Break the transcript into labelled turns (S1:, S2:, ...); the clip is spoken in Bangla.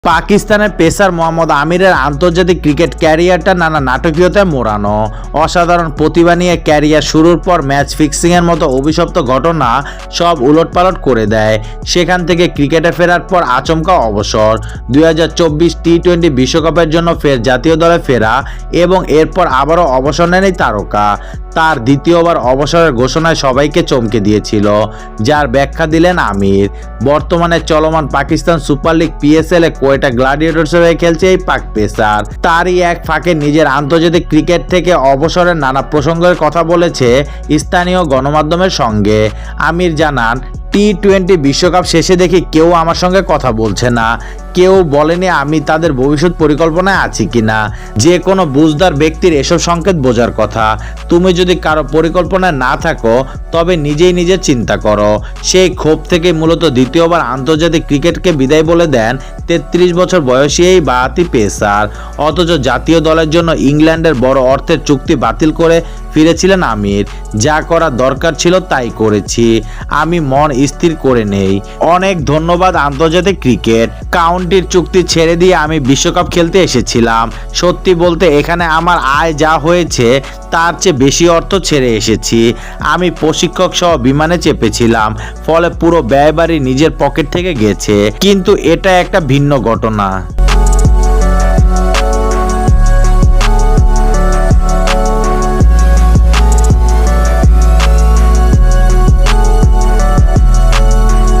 S1: পাকিস্তানের পেসার মোহাম্মদ আমিরের আন্তর্জাতিক ক্রিকেট ক্যারিয়ারটা নানা নাটকীয়তায় মোড়ানো। অসাধারণ প্রতিভা নিয়ে ক্যারিয়ার শুরুর পর ম্যাচ ফিক্সিংয়ের মতো অভিশপ্ত ঘটনা সব উলটপালট করে দেয়। সেখান থেকে ক্রিকেটে ফেরার পর আচমকা অবসর, 2024 টি-20 বিশ্বকাপের জন্য ফের জাতীয় দলে ফেরা এবং এরপর আবারও অবসর নেন এই তারকা। তার দ্বিতীয়বার অবসরের ঘোষণায় সবাইকে চমকে দিয়েছিল, যার ব্যাখ্যা দিলেন আমির। বর্তমানে চলমান পাকিস্তান সুপার লিগ পিএসএল এ কোয়েটা গ্ল্যাডিয়েটর্সের হয়ে খেলছে এই পাক পেসার। তারই এক ফাঁকে নিজের আন্তর্জাতিক ক্রিকেট থেকে অবসরের নানা প্রসঙ্গের কথা বলেছে স্থানীয় গণমাধ্যমের সঙ্গে। আমির জানান, টি-20 বিশ্বকাপ শেষে দেখি কেউ আমার সঙ্গে কথা বলছে না, কেউ বলেনি আমি তাদের ভবিষ্যৎ পরিকল্পনায় আছি কিনা। যে কোনো বুঝদার ব্যক্তির এসব সংকেত বোঝার কথা। তুমি যদি কারো পরিকল্পনায় না থাকো তবে নিজেই নিজের চিন্তা করো। সেই ক্ষোভ থেকে মূলত দ্বিতীয়বার আন্তর্জাতিক ক্রিকেটকে বিদায় বলে দেন 33 বছর বয়সী এই বাঁহাতি পেসার। অথচ জাতীয় দলের জন্য ইংল্যান্ডের বড় অর্থের চুক্তি বাতিল করে ফিরেছিলেন আমির। যা করা দরকার ছিল তাই করেছি, আমি মন স্থির করে নেই। অনেক ধন্যবাদ আন্তর্জাতিক ক্রিকেট। কাউন্টির চুক্তি ছেড়ে দিয়ে আমি বিশ্বকাপ খেলতে এসেছিলাম। সত্যি বলতে এখানে আমার আয় যা হয়েছে তার চেয়ে বেশি অর্থ ছেড়ে এসেছি। আমি প্রশিক্ষক সহ বিমানে চেপেছিলাম, ফলে পুরো ব্যয়বাড়ি নিজের পকেট থেকে গেছে। কিন্তু এটা একটা ভিন্ন ঘটনা।